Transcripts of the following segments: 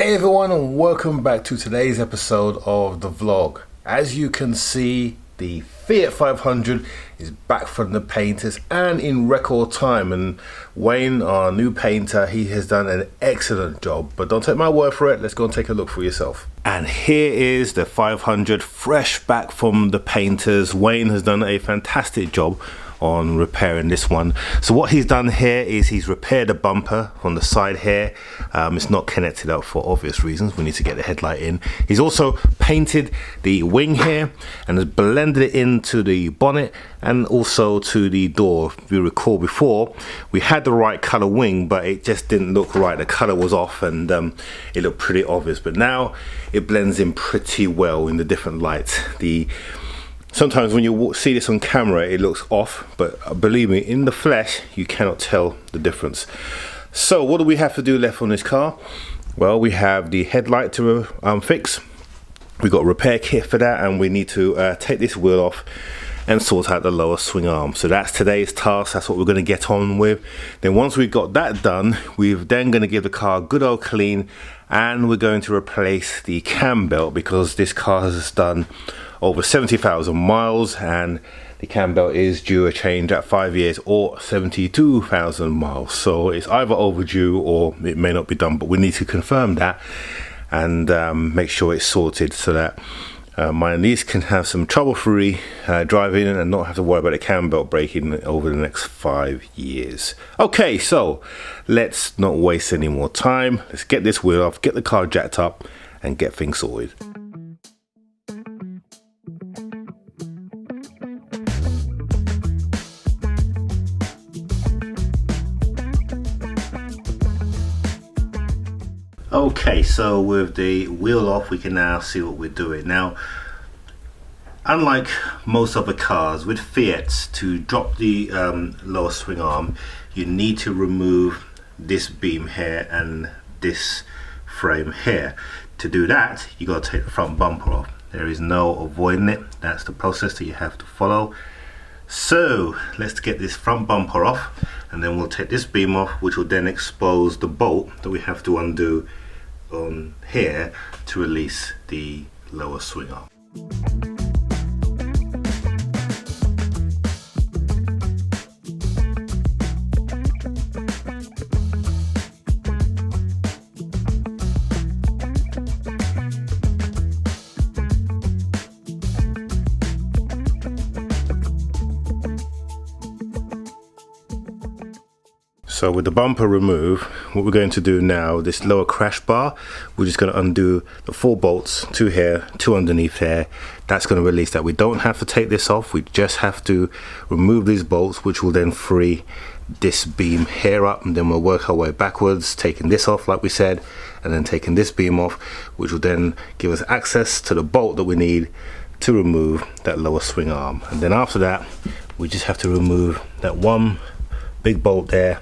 Hey everyone, and welcome back to today's episode of the vlog. As you can see, the Fiat 500 is back from the painters and in record time, and Wayne, our new painter, he has done an excellent job. But don't take my word for it, let's go and take a look for yourself. And here is the 500 fresh back from the painters. Wayne has done a fantastic job on repairing this one. So what he's done here is he's repaired the bumper on the side here. It's not connected up for obvious reasons. We need to get the headlight in. He's also painted the wing here and has blended it into the bonnet and also to the door. If you recall before, we had the right color wing, but it just didn't look right. The color was off and it looked pretty obvious, but now it blends in pretty well in the different lights. Sometimes when you see this on camera, it looks off, but believe me, in the flesh, you cannot tell the difference. So what do we have to do left on this car? Well, we have the headlight to fix. We've got a repair kit for that, and we need to take this wheel off and sort out the lower swing arm. So that's today's task. That's what we're going to get on with. Then once we've got that done, we're then going to give the car a good old clean, and we're going to replace the cam belt because this car has done over 70,000 miles and the cam belt is due a change at 5 years or 72,000 miles. So it's either overdue or it may not be done, but we need to confirm that and make sure it's sorted so that my niece can have some trouble-free driving and not have to worry about the cam belt breaking over the next 5 years. Okay, so let's not waste any more time. Let's get this wheel off, get the car jacked up and get things sorted. Okay, so with the wheel off, we can now see what we're doing. Now, unlike most other cars, with Fiat, to drop the lower swing arm, you need to remove this beam here and this frame here. To do that, you got to take the front bumper off. There is no avoiding it. That's the process that you have to follow. So let's get this front bumper off, and then we'll take this beam off, which will then expose the bolt that we have to undo on here to release the lower swing arm. So with the bumper removed, what we're going to do now, this lower crash bar, we're just going to undo the 4 bolts, 2 here, 2 underneath here. That's going to release that. We don't have to take this off, we just have to remove these bolts, which will then free this beam here up, and then we'll work our way backwards, taking this off like we said, and then taking this beam off, which will then give us access to the bolt that we need to remove that lower swing arm. And then after that, we just have to remove that one big bolt there,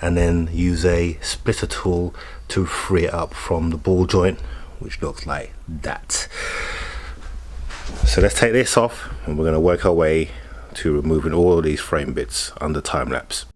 and then use a splitter tool to free it up from the ball joint, which looks like that. So let's take this off, and we're going to work our way to removing all of these frame bits under time lapse.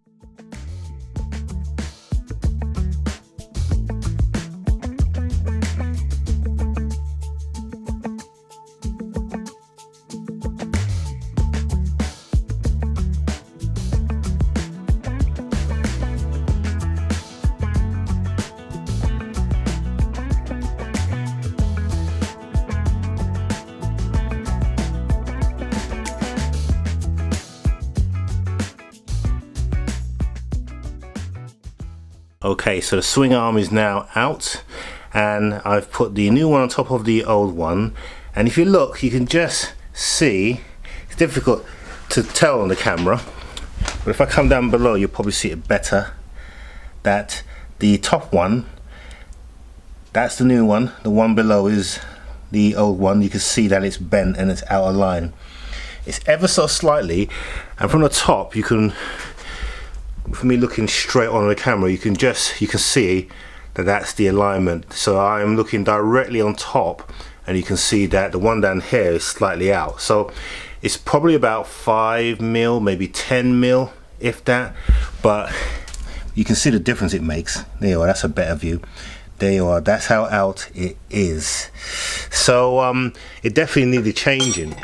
Okay, so the swing arm is now out, and I've put the new one on top of the old one, and if you look, you can just see, it's difficult to tell on the camera, but if I come down below, you'll probably see it better, that the top one, that's the new one, the one below is the old one. You can see that it's bent and it's out of line. It's ever so slightly, and from the top, you can, for me looking straight on the camera, you can see that that's the alignment. So I'm looking directly on top, and you can see that the one down here is slightly out. So it's probably about 5 mil, maybe 10 mil, if that, but you can see the difference it makes. Anyway, that's a better view. There you are, that's how out it is. So it definitely needed changing.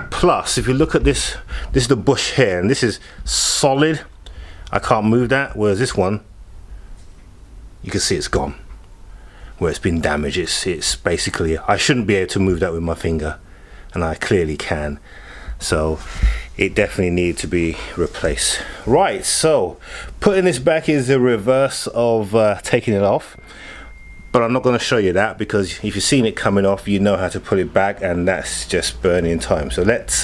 Plus, if you look at this is the bush here, and this is solid. I can't move that, whereas this one, you can see it's gone. Where it's been damaged, it's basically, I shouldn't be able to move that with my finger, and I clearly can. So it definitely needed to be replaced. Right, so putting this back is the reverse of taking it off. But I'm not going to show you that, because if you've seen it coming off, you know how to put it back, and that's just burning time. So let's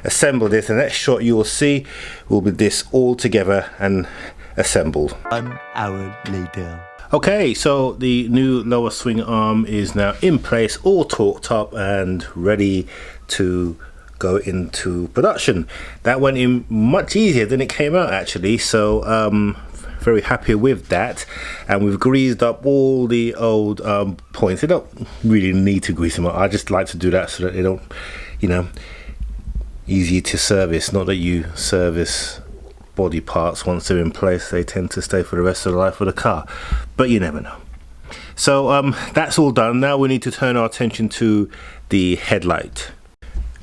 assemble this. The next shot you will see will be this all together and assembled. 1 hour later. Okay, so the new lower swing arm is now in place, all torqued up and ready to go into production. That went in much easier than it came out, actually. So very happy with that, and we've greased up all the old points. They don't really need to grease them up. I just like to do that so that they don't, you know, easy to service. Not that you service body parts once they're in place, they tend to stay for the rest of the life of the car, but you never know. So that's all done. Now we need to turn our attention to the headlight.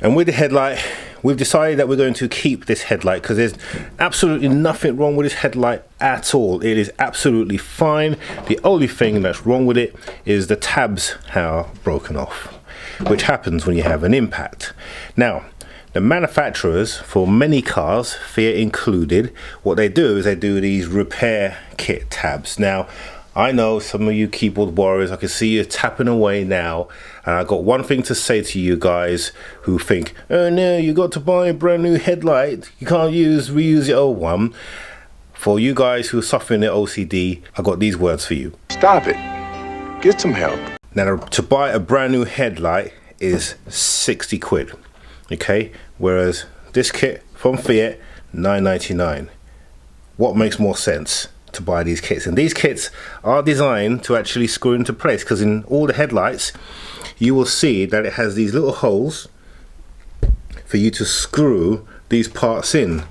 And with the headlight, we've decided that we're going to keep this headlight, because there's absolutely nothing wrong with this headlight at all. It is absolutely fine. The only thing that's wrong with it is the tabs are broken off, which happens when you have an impact. Now, the manufacturers for many cars, Fiat included, what they do is they do these repair kit tabs. Now, I know some of you keyboard warriors, I can see you tapping away now, and I've got one thing to say to you guys who think, oh no, you got to buy a brand new headlight, you can't reuse the old one. For you guys who are suffering the OCD, I've got these words for you. Stop it. Get some help. Now, to buy a brand new headlight is 60 quid, okay? Whereas this kit from Fiat, $9.99. What makes more sense? To buy these kits? And these kits are designed to actually screw into place, because in all the headlights you will see that it has these little holes for you to screw these parts in.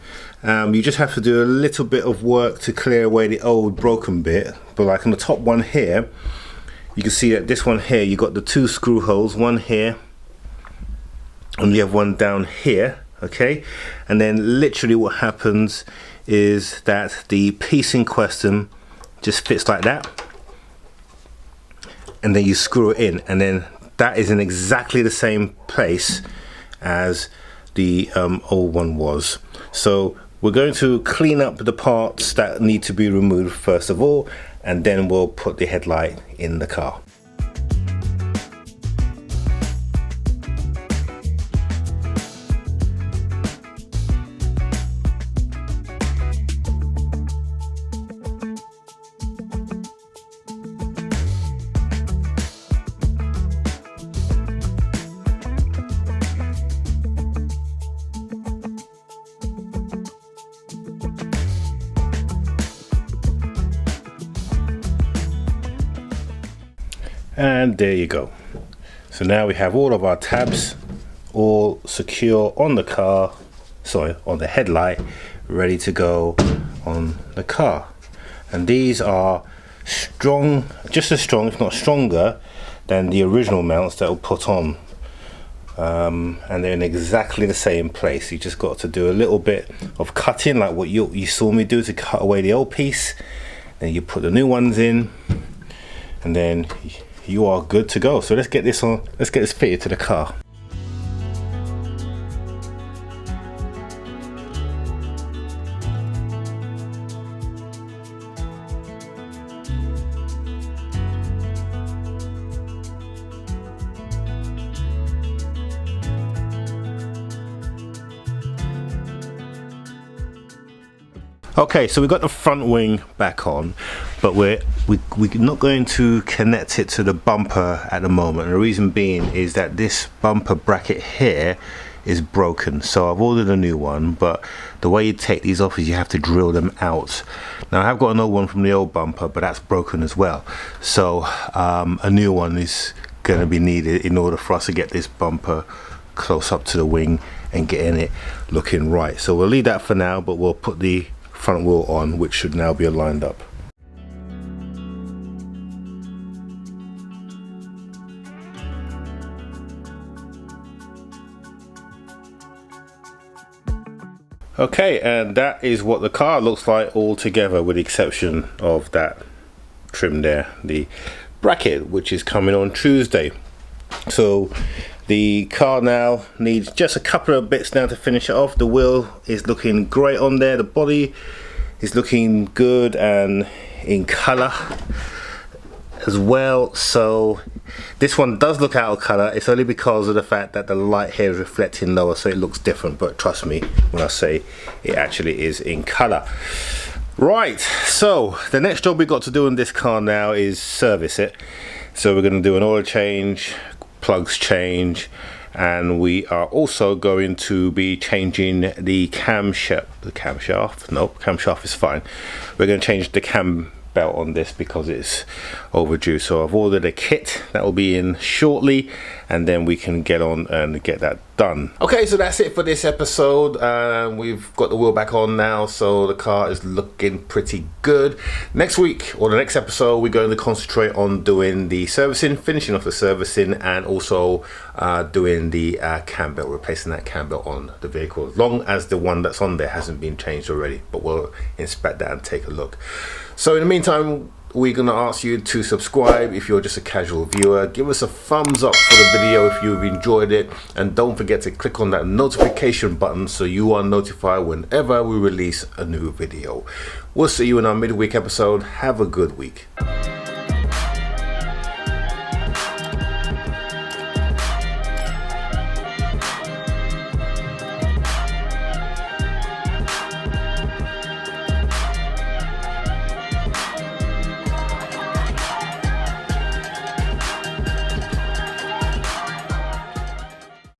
You just have to do a little bit of work to clear away the old broken bit, but like on the top one here, you can see that this one here, you got the 2 screw holes, one here and you have one down here, okay? And then literally what happens is that the piece in question just fits like that, and then you screw it in, and then that is in exactly the same place as the old one was. So we're going to clean up the parts that need to be removed first of all, and then we'll put the headlight in the car. And there you go. So now we have all of our tabs all secure on the car, sorry, on the headlight, ready to go on the car. And these are strong, just as strong, if not stronger, than the original mounts that were put on. And they're in exactly the same place. You just got to do a little bit of cutting, like what you saw me do, to cut away the old piece. Then you put the new ones in, and then you are good to go. So let's get this on, let's get this fitted to the car. Okay, so we've got the front wing back on, but we're not going to connect it to the bumper at the moment. And the reason being is that this bumper bracket here is broken. So I've ordered a new one, but the way you take these off is you have to drill them out. Now I have got an old one from the old bumper, but that's broken as well. So a new one is going to be needed in order for us to get this bumper close up to the wing and getting it looking right. So we'll leave that for now, but we'll put the front wheel on, which should now be aligned up. Okay, and that is what the car looks like all together, with the exception of that trim there, the bracket, which is coming on Tuesday. So the car now needs just a couple of bits now to finish it off. The wheel is looking great on there, the body is looking good and in color as well. So this one does look out of color. It's only because of the fact that the light here is reflecting lower, so it looks different, but trust me when I say it actually is in color. Right, so the next job we got to do on this car now is service it. So we're going to do an oil change, plugs change, and we are also going to be changing the camshaft. Camshaft is fine. We're going to change the cam belt on this because it's overdue. So I've ordered a kit that will be in shortly, and then we can get on and get that done. Okay, so that's it for this episode. We've got the wheel back on now, so the car is looking pretty good. Next week, or the next episode, we're going to concentrate on doing the servicing, finishing off the servicing, and also doing the cam belt, replacing that cam belt on the vehicle, as long as the one that's on there hasn't been changed already. But we'll inspect that and take a look. So in the meantime, we're going to ask you to subscribe if you're just a casual viewer. Give us a thumbs up for the video if you've enjoyed it, and don't forget to click on that notification button so you are notified whenever we release a new video. We'll see you in our midweek episode. Have a good week.